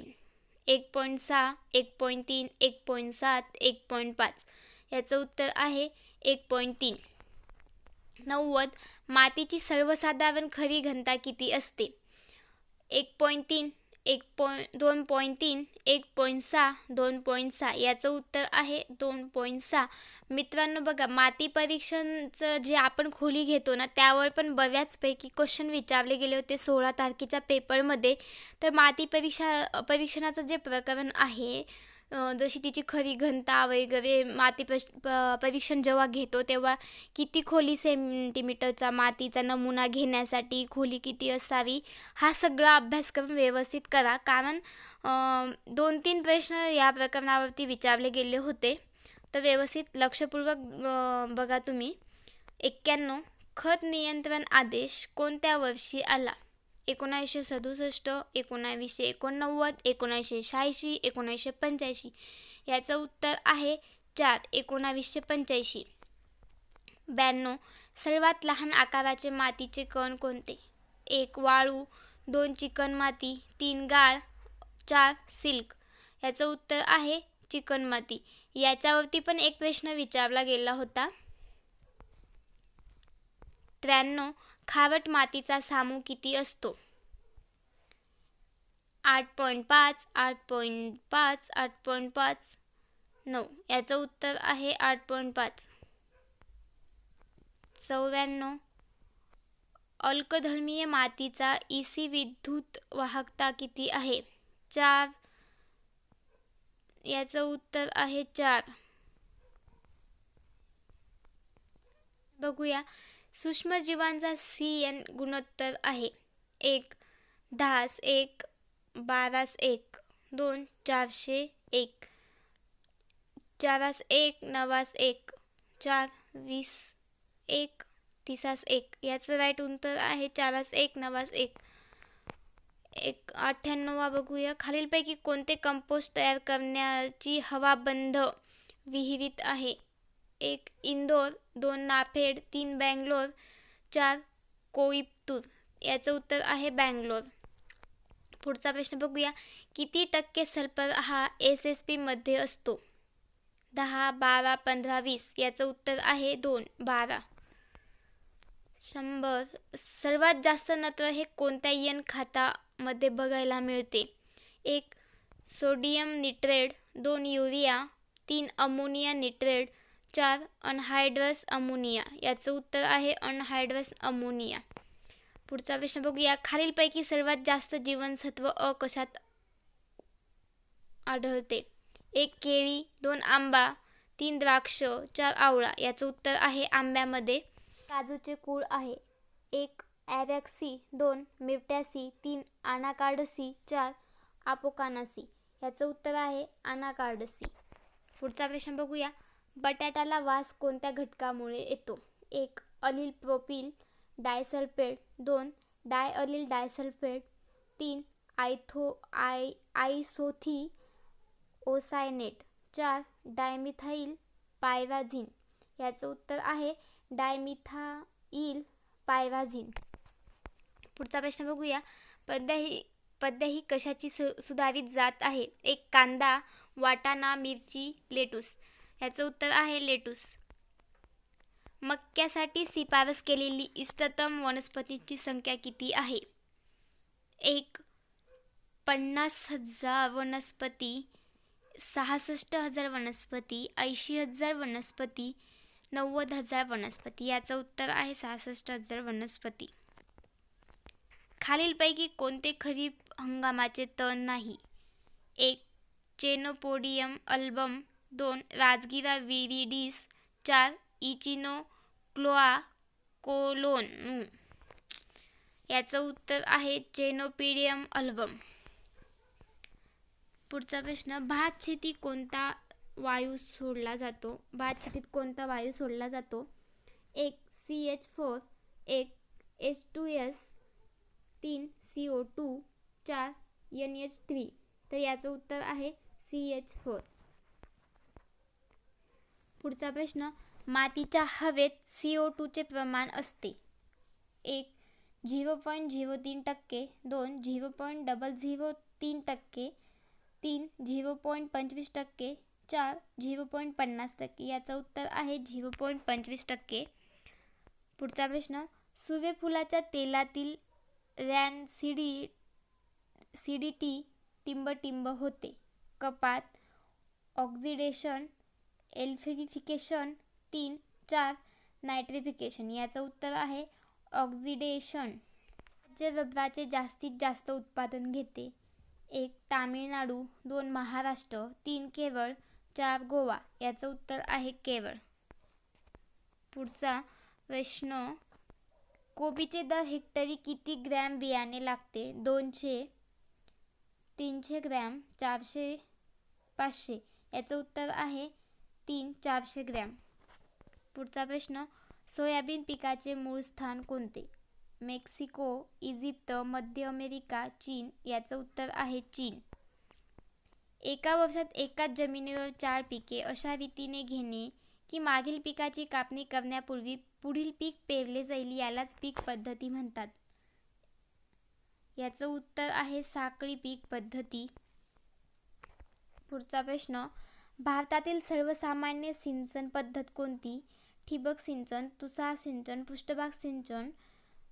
1.6, 1.3, 1.7, 1.5. याचं उत्तर आहे 1.3. 90 मातीची सर्वसाधारण खरी घनता किती असते? 1.3, 2.3, 1.6, 2.6. याचं उत्तर आहे 2.6. मित्रांनो बघा, माती परीक्षणचं जे आपण खोली घेतो ना, त्यावर पण बऱ्याचपैकी क्वेश्चन विचारले गेले होते 16 तारखेच्या पेपरमध्ये. तर माती परीक्षणाचं जे प्रकरण आहे, जशी तिची खरी घनता वगैरे, माती परीक्षण जेव्हा घेतो तेव्हा किती खोली सेंटीमीटरचा मातीचा नमुना घेण्यासाठी खोली किती असावी, हा सगळा अभ्यासक्रम व्यवस्थित करा. कारण 2-3 प्रश्न या प्रकरणावरती विचारले गेले होते. तर व्यवस्थित लक्षपूर्वक बघा तुम्ही. 91 खत नियंत्रण आदेश कोणत्या वर्षी आला? 1967, 1989, 1986, 1985. याचं उत्तर आहे 4 1985. 92 सर्वात लहान आकाराचे मातीचे कण कोणते? 1 वाळू, 2 चिकणमाती, 3 गाळ, 4 सिल्क. याचं उत्तर आहे चिकणमाती. याच्यावरती पण एक प्रश्न विचारला गेला होता. 93 खारट मातीचा सामू किती असतो? 8.5, 8.5, 8.5, 9. याचं उत्तर आहे 8.5. 94 अल्कधर्मीय मातीचा EC विद्युत वाहकता किती आहे? 4. याचं उत्तर आहे 4. बघूया, सूक्ष्मजीवांचा CN गुणोत्तर आहे 1 10:1, 12:1, 2 401, 4:1, 9:1, 4 20:1, 30:1. याचं राईट उत्तर आहे 4:1, 9:1. 98 बघूया, खालीलपैकी कोणते कंपोस्ट तयार करण्याची हवाबंद विहिरीत आहे? 1 इंदोर, 2 नाफेड, 3 बँगलोर, 4 कोईम्बतूर. याचं उत्तर आहे बँगलोर. पुढचा प्रश्न बघूया, किती टक्के सल्फर हा SSP मध्ये असतो? 10, 12, 15, 20. याचं उत्तर आहे 2 12. 100 सर्वात जास्त नत्र हे कोणत्या N खतामध्ये बघायला मिळते? 1 सोडियम निट्रेट, 2 युरिया, 3 अमोनिया निट्रेट, 4 अनहायड्रस अमोनिया. याचं उत्तर आहे अनहायड्रस अमोनिया. पुढचा प्रश्न बघूया, खालीलपैकी सर्वात जास्त जीवनसत्व अ कशात आढळते? 1 केळी, 2 आंबा, 3 द्राक्ष, 4 आवळा. याचं उत्तर आहे आंब्यामध्ये. काजूचे कुळ आहे 1 ॲरॅक्सी, 2 मिर्टॅसी, 3 आनाकार्डसी, 4 आपोकानासी. याचं उत्तर आहे आनाकार्डसी. पुढचा प्रश्न बघूया, बटाट्याला वास कोणत्या घटकामुळे येतो? 1 अलिल प्रोपिल डायसल्फेट, 2 डायअलिल डायसल्फेट, 3 आयसोथी ओसायनेट, 4 डायमिथाइल पायराझिन. याचं उत्तर आहे डायमिथाइल पायराझिन. पुढचा प्रश्न बघूया, पद्या ही कशाची सुधारित जात आहे? 1 कांदा, वाटाणा, मिरची, लेटूस. याचं उत्तर आहे लेटूस. मक्यासाठी शिफारस केलेली इष्टतम वनस्पतींची संख्या किती आहे? 1 50,000 वनस्पती, 66,000 वनस्पती, 80,000 वनस्पती, 90,000 वनस्पती. याचं उत्तर आहे 66,000 वनस्पती. खालीलपैकी कोणते खरीप हंगामाचे तण नाही? 1 चेनोपोडियम अल्बम, 2 राजगिरा विरिडिस, 4 इचिनोक्लोआ कोलोन. याचं उत्तर आहे चेनोपोडियम अल्बम. पुढचा प्रश्न, भात शेती कोणता वायू सोडला जातो? भात शेतीत कोणता वायू सोडला जातो? 1 CH4, 1 H2S, 3 CO2, 4 NH3. तर याचं उत्तर आहे CH4. पुढचा प्रश्न, मातीच्या हवेत CO2 चे प्रमाण असते? 1 0.03%, 2 0.003%, 3 0.25%, 4 0.50%. याचं उत्तर आहे 0.25%. पुढचा प्रश्न, सूर्यफुलाच्या तेलातील रॅनसिडिटी टिंबटिंब होते? कपात, ऑक्सिडेशन, एल्फिफिकेशन, 3, 4 नायट्रिफिकेशन. याचं उत्तर आहे ऑक्सिडेशन. राज्य रबराचे जास्तीत जास्त उत्पादन घेते? 1 तामिळनाडू, 2 महाराष्ट्र, 3 केरळ, 4 गोवा. याचं उत्तर आहे केरळ. पुढचा प्रश्न, कोबीचे दर हेक्टरी किती ग्रॅम बियाणे लागते? 200, 300 ग्रॅम, 400, 500. याचं उत्तर आहे 3, 400 ग्रॅम. पुढचा प्रश्न, सोयाबीन पिकाचे मूळ स्थान कोणते? मेक्सिको, इजिप्त, मध्य अमेरिका, चीन. याचं उत्तर आहे चीन. एका वर्षात एकाच जमिनीवर 4 पिके अशा रीतीने घेणे की मागील पिकाची कापणी करण्यापूर्वी पुढील पीक पेरले जाईल यालाच पीक पद्धती म्हणतात? याचं उत्तर आहे साखळी पीक पद्धती. पुढचा प्रश्न, भारतातील सर्वसामान्य सिंचन पद्धत कोणती? ठिबक सिंचन, तुषार सिंचन, पृष्ठभाग सिंचन,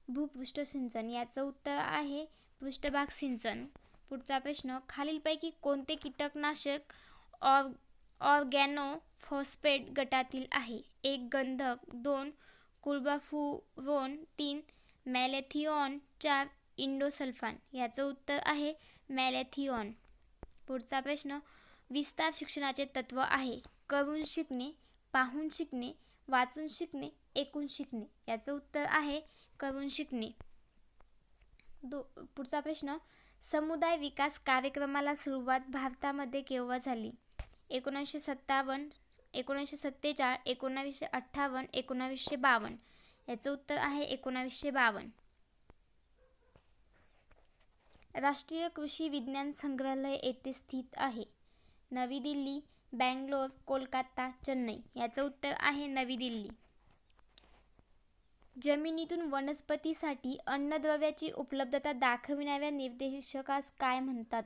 भूपृष्ठ सिंचन. याचं उत्तर आहे पृष्ठभाग सिंचन. पुढचा प्रश्न, खालीलपैकी कोणते कीटकनाशक ऑर्गॅनोफॉस्फेट गटातील आहे? 1 गंधक, 2 कुर्बाफुरोन, 3 मॅलेथिओन, 4 इंडोसल्फान. याचं उत्तर आहे मॅलेथिओन. पुढचा प्रश्न, विस्तार शिक्षणाचे तत्व आहे? करून शिकणे, पाहून शिकणे, वाचून शिकणे, ऐकून शिकणे. याचं उत्तर आहे करून शिकणे. पुढचा प्रश्न, समुदाय विकास कार्यक्रमाला सुरुवात भारतामध्ये केव्हा झाली? 1957, 1947, 1958, 1952. याचं उत्तर आहे 1952. राष्ट्रीय कृषी विज्ञान संग्रहालय येथे स्थित आहे? नवी दिल्ली, बँगलोर, कोलकाता, चेन्नई. याचं उत्तर आहे नवी दिल्ली. जमिनीतून वनस्पतीसाठी अन्नद्रव्याची उपलब्धता दाखविणाऱ्या निर्देशकास काय म्हणतात?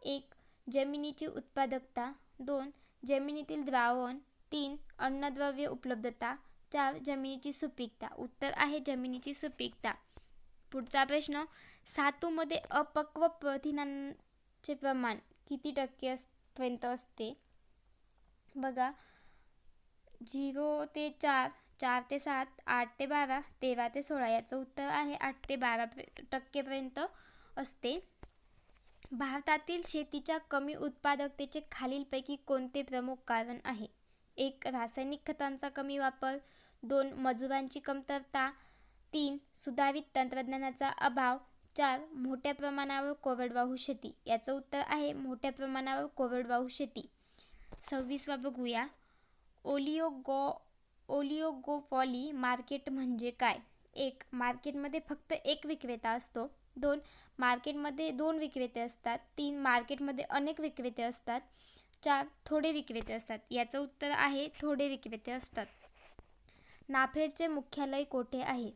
1 जमिनीची उत्पादकता, 2 जमिनीतील द्रावण, 3 अन्नद्रव्य उपलब्धता, 4 जमिनीची सुपीकता. उत्तर आहे जमिनीची सुपीकता. पुढचा प्रश्न, धातूमध्ये अपक्व प्रथिनांचे प्रमाण किती टक्के पर्यंत असते? बघा, 0 ते 4, 4 ते 7, 8 ते 12, 13 ते 16. याचं उत्तर आहे 8 ते 12% पर्यंत असते. भारतातील शेतीच्या कमी उत्पादकतेचे खालीलपैकी कोणते प्रमुख कारण आहे? 1 रासायनिक खतांचा कमी वापर, 2 मजुरांची कमतरता, 3 सुधारित तंत्रज्ञानाचा अभाव, 4 मोठ्या प्रमाणावर कोरडवाहू शेती. याचं उत्तर आहे मोठ्या प्रमाणावर कोरडवाहू शेती. 26वा बघूया, ओलिगोपॉली मार्केट म्हणजे काय? 1 मार्केटमध्ये फक्त एक विक्रेता असतो, 2 मार्केटमध्ये 2 विक्रेते असतात, 3 मार्केटमध्ये अनेक विक्रेते असतात, 4 थोडे विक्रेते असतात. याचं उत्तर आहे थोडे विक्रेते असतात. नाफेडचे मुख्यालय कोठे आहे?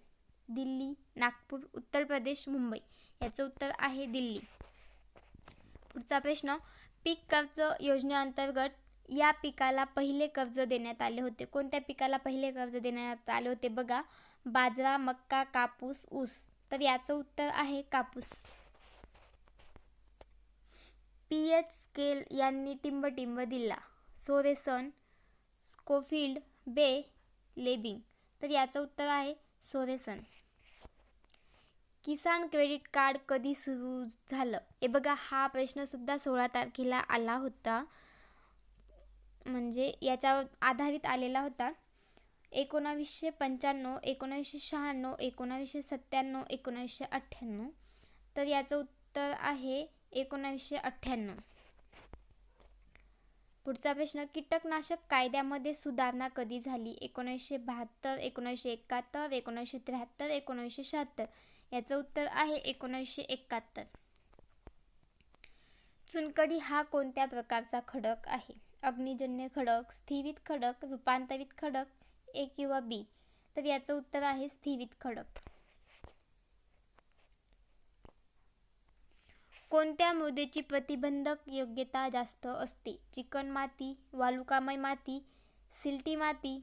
दिल्ली, नागपूर, उत्तर प्रदेश, मुंबई. याचं उत्तर आहे दिल्ली. पुढचा प्रश्न, पीक कर्ज योजनेअंतर्गत या पिकाला पहिले कर्ज देण्यात आले होते? कोणत्या पिकाला पहिले कर्ज देण्यात आले होते? बघा, बाजरा, मक्का, कापूस, ऊस. तर याचं उत्तर आहे कापूस. पीएच स्केल यांनी टिंबटिंब दिला? सोरेसन, स्कोफिल्ड, बे, लेबिंग. तर याचं उत्तर आहे सोरेसन. किसान क्रेडिट कार्ड कधी सुरू झालं? हे बघा, हा प्रश्न सुद्धा 16 तारखेला आला होता, म्हणजे याच्यावर आधारित आलेला होता. 1995, 1996, 1997, 1998. तर याचं उत्तर आहे 1998. पुढचा प्रश्न, कीटकनाशक कायद्यामध्ये सुधारणा कधी झाली? 1972, 1971, 1973, 1976. याचं उत्तर आहे 1971. चुनखडी हा कोणत्या प्रकारचा खडक आहे? अग्निजन्य खडक, स्थिवित खडक, रूपांतरित खडक, ए किंवा बी? तर याचं उत्तर आहे स्थिवित खडक. कोणत्या मृदेची प्रतिबंधक योग्यता जास्त असते? चिकणमाती, वालुकामय माती, सिल्टी माती,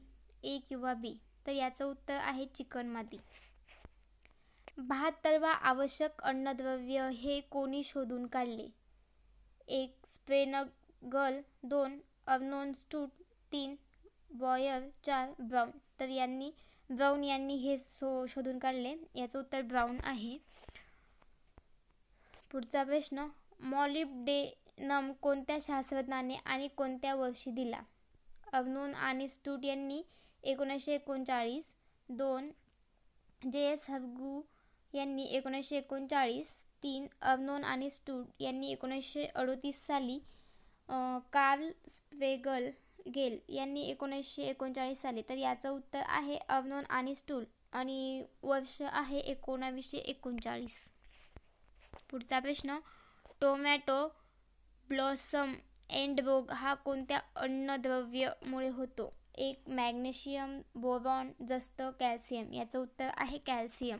ए किंवा बी? तर याचं उत्तर आहे चिकणमाती. 72वा आवश्यक अन्नद्रव्य हे कोणी शोधून काढले? 1. स्पेनगल, 2. अर्नोन स्टूट, 3. बॉयर, 4. ब्राउन. तर ब्राउन यांनी हे शोधून काढले. याचं उत्तर ब्राउन आहे. पुढचा प्रश्न, मॉलिब्डेनम कोणत्या शास्त्रज्ञाने आणि कोणत्या वर्षी दिला? अर्नोन आणि स्टूट यांनी 1939, 2. J.S. हर्ग्यू यांनी 1939, 3. अर्नोन आणि स्टूट यांनी 1938 साली, कार्ल स्पेगल गेल यांनी 1939 साली. तर याचं उत्तर आहे अर्नोन आणि स्टूट आणि वर्ष आहे 1939. पुढचा प्रश्न, टोमॅटो ब्लॉसम एंड रोग हा कोणत्या अन्नद्रव्यामुळे होतो? 1. मॅग्नेशियम, बोरॉन, जस्त, कॅल्शियम. याचं उत्तर आहे कॅल्शियम.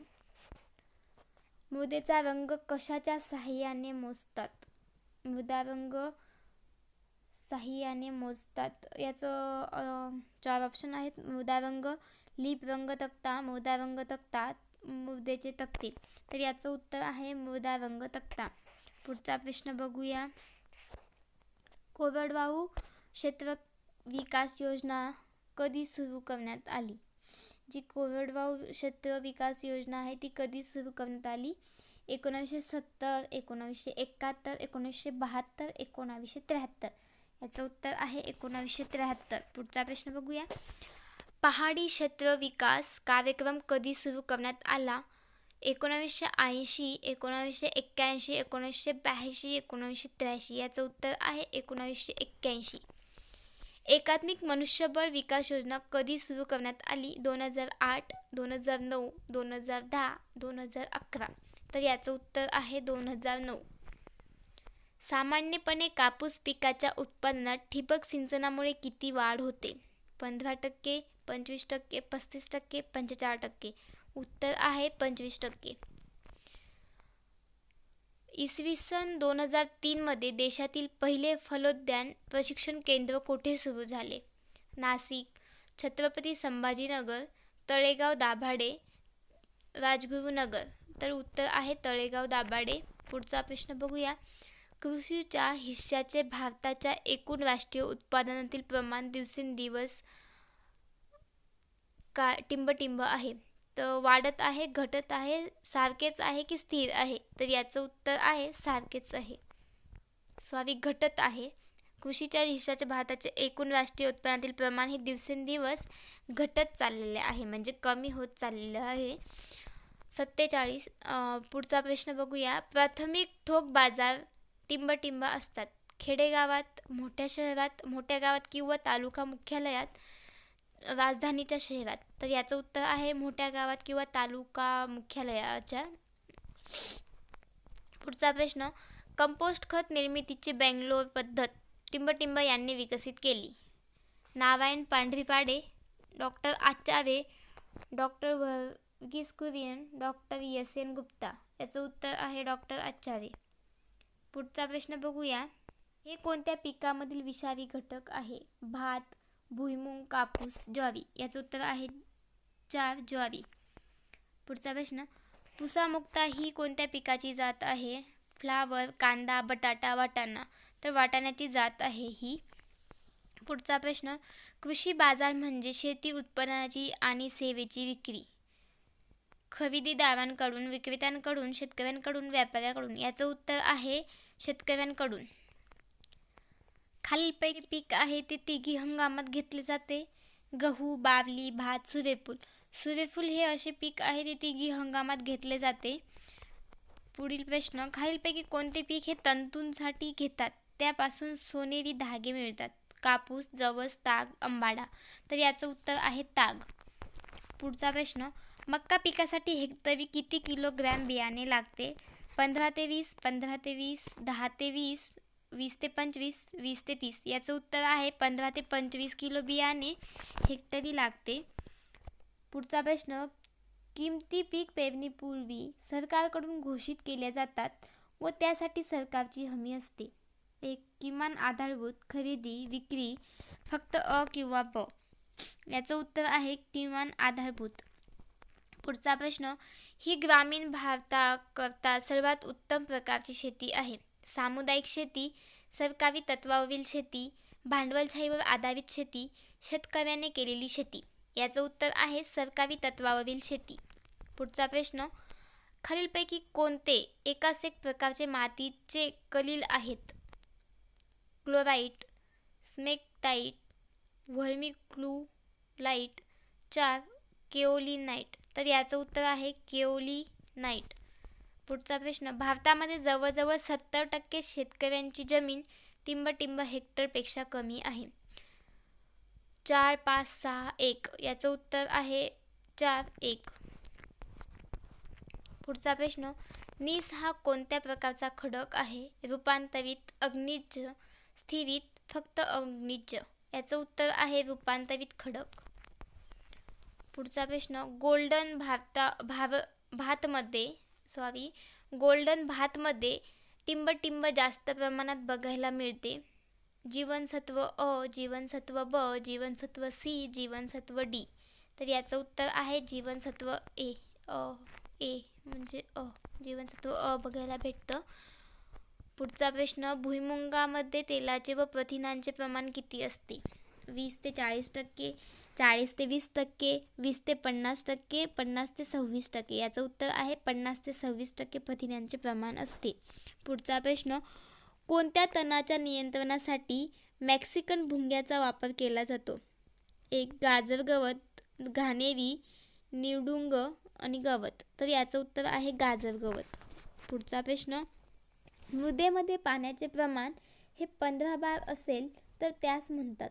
मृदेचा रंग कशाच्या साहाय्याने मोजतात? मृदा रंग साहाय्याने मोजतात. याचं 4 ऑप्शन आहेत. मृदा रंग, लीप रंग तक्ता, मृदा रंग तक्ता, मृदेचे तक्ते. तर याचं उत्तर आहे मृदा रंग तक्ता. पुढचा प्रश्न बघूया. कोरडवाहू क्षेत्र विकास योजना कधी सुरू करण्यात आली? जी कोरडवाहू क्षेत्र विकास योजना आहे ती कधी सुरू करण्यात आली? 1970, 1971, 1972, 1973. याचं उत्तर आहे 1973. पुढचा प्रश्न बघूया. पहाडी क्षेत्र विकास कार्यक्रम कधी सुरू करण्यात आला? 1980, 1981, 1982, 1983. याचं उत्तर आहे 1981. एकात्मिक मनुष्यबळ विकास योजना कधी सुरू करण्यात आली? 2008, 2009, 2010, 2011. तर याचं उत्तर आहे 2009. सामान्यपणे कापूस पिकाच्या उत्पादनात ठिबक सिंचनामुळे किती वाढ होते? 15%, 25%, 35%, 45%. उत्तर आहे 25%. इसवी सन 2003 मध्ये देशातील पहिले फलोद्यान प्रशिक्षण केंद्र कोठे सुरू झाले? नाशिक, छत्रपती संभाजीनगर, तळेगाव दाभाडे, राजगुरुनगर. तर उत्तर आहे तळेगाव दाभाडे. पुढचा प्रश्न बघूया. कृषीच्या हिश्श्याचे भारताच्या एकूण राष्ट्रीय उत्पादनातील प्रमाण दिवसेंदिवस टिंबटिंब आहे? तर वाढत आहे, घटत आहे, सारखेच आहे की स्थिर आहे? तर याचं उत्तर आहे सारखेच आहे. घटत आहे. कृषीच्या हिश्श्याचे भारताचे एकूण राष्ट्रीय उत्पन्नातील प्रमाण हे दिवसेंदिवस घटत चाललेले आहे, म्हणजे कमी होत चाललेलं आहे. 47. पुढचा प्रश्न बघूया. प्राथमिक ठोक बाजार टिंबटिंब असतात खेडेगावात, मोठ्या शहरात, मोठ्या गावात किंवा तालुका मुख्यालयात, राजधानीच्या शहरात? तर याचं उत्तर आहे मोठ्या गावात किंवा तालुका मुख्यालयाच्या. पुढचा प्रश्न. कंपोस्ट खत निर्मितीची बेंगलोर पद्धत टिंबटिंब यांनी विकसित केली? Narayan Pandharipande, doctor Acharya, doctor Verghese Kurien, doctor S N. Gupta. याचं उत्तर आहे डॉक्टर आचार्य. पुढचा प्रश्न बघूया. हे कोणत्या पिकामधील विषारी घटक आहे? भात, भुईमूग, कापूस, ज्वारी. याचं उत्तर आहे 4. ज्वारी. पुढचा प्रश्न. पुसामुक्ता ही कोणत्या पिकाची जात आहे? फ्लावर, कांदा, बटाटा, वाटाणा. तर वाटाण्याची जात आहे ही. पुढचा प्रश्न. कृषी बाजार म्हणजे शेती उत्पादनाची आणि सेवेची विक्री. खरेदीदारांकडून, विक्रेत्यांकडून, शेतकऱ्यांकडून, व्यापाऱ्याकडून. याचं उत्तर आहे शेतकऱ्यांकडून. खालीलपैकी पीक आहे ते तिघी हंगामात घेतले जाते? गहू, बार्ली, भात, सूर्यफूल. सूर्यफूल हे असे पीक आहे ते तिघी हंगामात घेतले जाते. पुढील प्रश्न. खालीलपैकी कोणते पीक हे तंतूंसाठी घेतात? त्यापासून सोनेरी धागे मिळतात? कापूस, जवस, ताग, आंबाडा. तर याचं उत्तर आहे ताग. पुढचा प्रश्न, मक्का पिकासाठी हेक्टरी किती किलोग्रॅम बियाणे लागते? 15 ते 20, 15 ते 20, 10 ते 20, 20 ते 25, 20 ते 30. याचं उत्तर आहे 15 ते 25 किलो बियाणे हेक्टरी लागते. पुढचा प्रश्न, किमती पीक पेरणीपूर्वी सरकारकडून घोषित केल्या जातात व त्यासाठी सरकारची हमी असते. 1. किमान आधारभूत खरेदी विक्री फक्त अ किंवा ब. याचं उत्तर आहे किमान आधारभूत. पुढचा प्रश्न, ही ग्रामीण भारताकरता सर्वात उत्तम प्रकारची शेती आहे. सामुदायिक शेती, सरकारी तत्वावरील शेती, भांडवलशाहीवर आधारित शेती, शेतकऱ्याने केलेली शेती. याचं उत्तर आहे सरकारी तत्वावरील शेती. पुढचा प्रश्न, खालीलपैकी कोणते एकाच एक प्रकारचे मातीचे कलील आहेत? क्लोराईट, स्मेकटाईट, व्हर्मिक्युलाईट. 4. केओलिनाईट. तर याचं उत्तर आहे केओलिनाईट. पुढचा प्रश्न, भारतामध्ये जवळजवळ 70% शेतकऱ्यांची जमीन टिंब हेक्टरपेक्षा कमी आहे. 4, 5, 6, 1. याचं उत्तर आहे 4, 1. पुढचा प्रश्न, नीस हा कोणत्या प्रकारचा खडक आहे? रूपांतरित, अग्निज, स्थिरीत, फक्त अग्निज. याचं उत्तर आहे रूपांतरित खडक. पुढचा प्रश्न, गोल्डन भातमध्ये टिंब जास्त प्रमाणात बघायला मिळते. जीवनसत्व अ, जीवनसत्व ब, जीवनसत्व सी, जीवनसत्व डी. तर याचं उत्तर आहे जीवनसत्व ए. ए म्हणजे अ, जीवनसत्व अ बघायला भेटतं. पुढचा प्रश्न, भुईमुगामध्ये तेलाचे व प्रथिनांचे प्रमाण किती असते? 20 ते 40%, 40 ते 20%, 20 ते 50%, 50 ते 26%. याचं उत्तर आहे 50 ते 26% प्रथिनांचे प्रमाण असते. पुढचा प्रश्न, कोणत्या तणाच्या नियंत्रणासाठी मेक्सिकन भुंग्याचा वापर केला जातो? 1. गाजर गवत, घाणेरी, निवडुंग आणि गवत. तर याचं उत्तर आहे गाजर गवत. पुढचा प्रश्न, मृदेमध्ये पाण्याचे प्रमाण हे 15 बार असेल तर त्यास म्हणतात?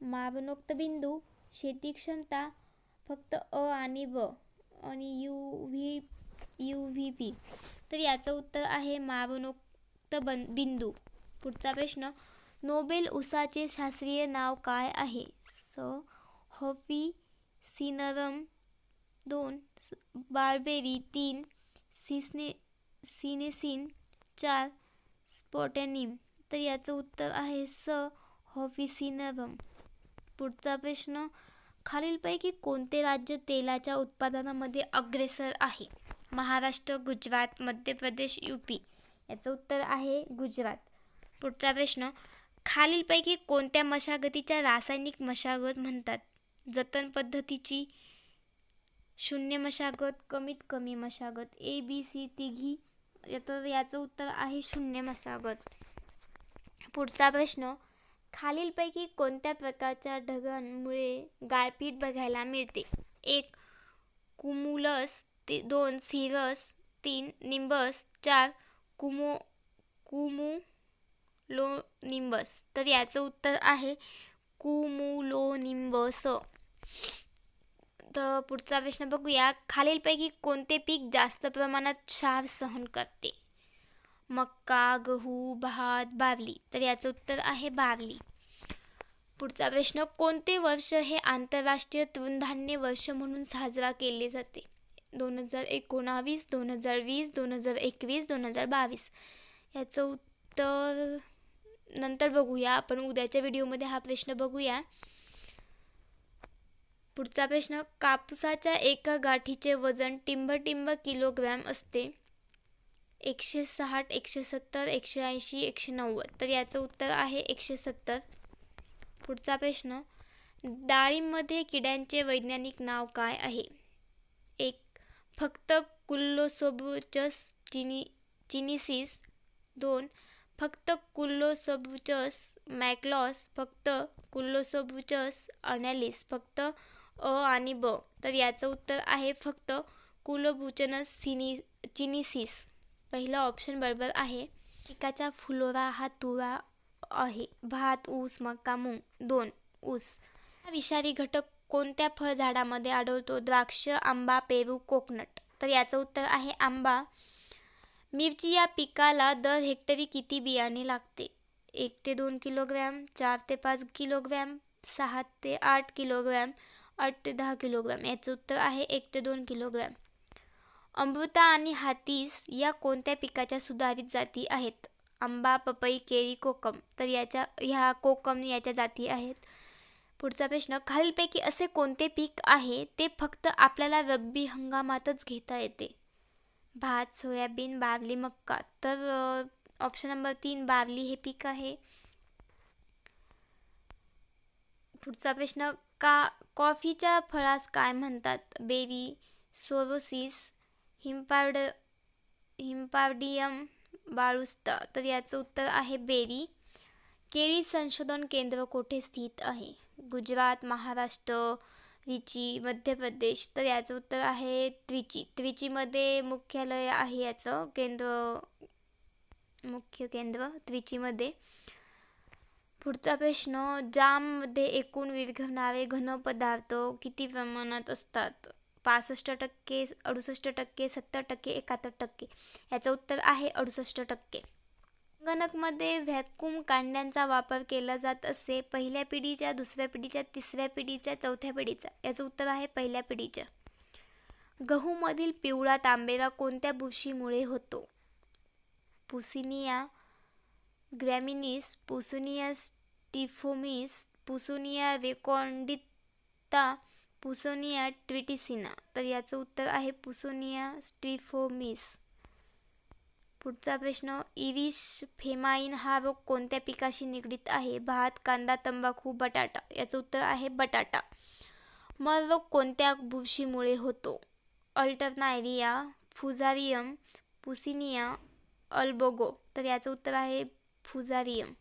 मापनोक्त बिंदू, शेती क्षमता, फक्त अ आणि ब आणि UVP. तर याचं उत्तर आहे मापनोक्त बिंदू. पुढचा प्रश्न, नोबेल ऊसाचे शास्त्रीय नाव काय आहे? ऑफिसिनरम. 2. बार्बेरी. 3. सिनेसिन. 4. स्पोटेनिम. तर याचं उत्तर आहे ऑफिसिनरम. पुढचा प्रश्न, खालीलपैकी कोणते राज्य तेलाच्या उत्पादनामध्ये अग्रेसर आहे? महाराष्ट्र, गुजरात, मध्य प्रदेश, UP. याचं उत्तर आहे गुजरात. पुढचा प्रश्न, खालीलपैकी कोणत्या मशागतीच्या रासायनिक मशागत म्हणतात? जतन पद्धतीची, शून्य मशागत, कमीत कमी मशागत, ABC तिघी. तर याचं उत्तर आहे शून्य मशागत. पुढचा प्रश्न, खालीलपैकी कोणत्या प्रकारच्या ढगांमुळे गाळपीट बघायला मिळते? 1. कुमुलस. 2. सिरस. 3. निंबस. 4. कुमुलोनिंबस. तर याचं उत्तर आहे कुमुलोनिंबस. तर पुढचा प्रश्न बघूया, खालीलपैकी कोणते पीक जास्त प्रमाणात क्षार सहन करते? मक्का, गहू, भात, बार्ली. तर याचं उत्तर आहे बार्ली. पुढचा प्रश्न, कोणते वर्ष हे आंतरराष्ट्रीय तृणधान्य वर्ष म्हणून साजरा केले जाते? 2019, 2020, 2021, 2022. याचं उत्तर नंतर बघूया, आपण उद्याच्या व्हिडिओमध्ये हा प्रश्न बघूया. पुढचा प्रश्न, कापसाच्या एका गाठीचे वजन टिंब किलोग्रॅम असते? 160, 170, 180, 190. तर याचं उत्तर आहे 170. पुढचा प्रश्न, डाळींमध्ये किड्यांचे वैज्ञानिक नाव काय आहे? 1. फक्त कुल्लोसोबुचस चिनिसिस. 2. फक्त कुल्लोसोबुचस मॅक्लॉस. फक्त कुल्लोसोबुचस अनॅलिस. फक्त अ आणि ब. तर याचं उत्तर आहे फक्त कुलोबुचनस चिनिसिस. पहिला ऑप्शन बरोबर आहे. पिकाचा फुलोरा हा तुरा आहे. भात, ऊस, मका, मूग. 2. ऊस. हा विषारी घटक कोणत्या फळझाडामध्ये आढळतो? द्राक्ष, आंबा, पेरू, कोकनट. तर याचं उत्तर आहे आंबा. मिरची या पिकाला दर हेक्टरी किती बियाणे लागते? 1 ते 2 किलोग्रॅम, 4 ते 5 किलोग्रॅम, 6 ते 8 किलोग्रॅम, 8 ते 10 किलोग्रॅम. याचं उत्तर आहे 1 ते 2 किलोग्रॅम. अमृता आणि हातीस या कोणत्या पिकाच्या सुधारित जाती आहेत? आंबा, पपई, केळी, कोकम. तर ह्या कोकम याच्या जाती आहेत. पुढचा प्रश्न, खालीलपैकी असे कोणते पीक आहे ते फक्त आपल्याला रब्बी हंगामातच घेता येते? भात, सोयाबीन, बार्ली, मक्का. तर ऑप्शन नंबर 3 बार्ली हे पीक आहे. पुढचा प्रश्न, कॉफीच्या फळास काय म्हणतात? बेरी, सोरोसिस, हिंपार्डियम, बाळुस्ता. तर याचं उत्तर आहे बेरी. केळी संशोधन केंद्र कोठे स्थित आहे? गुजरात, महाराष्ट्र, त्रिची, मध्य प्रदेश. तर याचं उत्तर आहे त्रिची. त्रिचीमध्ये मुख्यालय आहे याचं मुख्य केंद्र त्रिचीमध्ये. पुढचा प्रश्न, जाममध्ये एकूण विरघळणारे घन पदार्थ किती प्रमाणात असतात? 65%, 68%, 70%, 71%. याचं उत्तर आहे 68%. संगणकमध्ये व्हॅक्यूम कांड्यांचा वापर केला जात असे. पहिल्या पिढीच्या, दुसऱ्या पिढीच्या, तिसऱ्या पिढीच्या, चौथ्या पिढीचा. याचं उत्तर आहे पहिल्या पिढीच्या. गहूमधील पिवळा तांबेरा कोणत्या बुरशीमुळे होतो? पुसिनिया ग्रॅमिनीस, पुसिनिया स्टिफोमिस, पुसिनिया रेकॉर्डिता, पुसिनिया ट्विटिसिना. तर याचं उत्तर आहे पुसिनिया स्टिफोमिस. पुढचा प्रश्न, इरिश फेमाइन हा रोग कोणत्या पिकाशी निगडीत आहे? भात, कांदा, तंबाखू, बटाटा. याचं उत्तर आहे बटाटा. मर रोग कोणत्या बुरशीमुळे होतो? अल्टरनारिया, फुजारियम, पुसिनिया, अल्बोगो. तर याचं उत्तर आहे फुजारियम.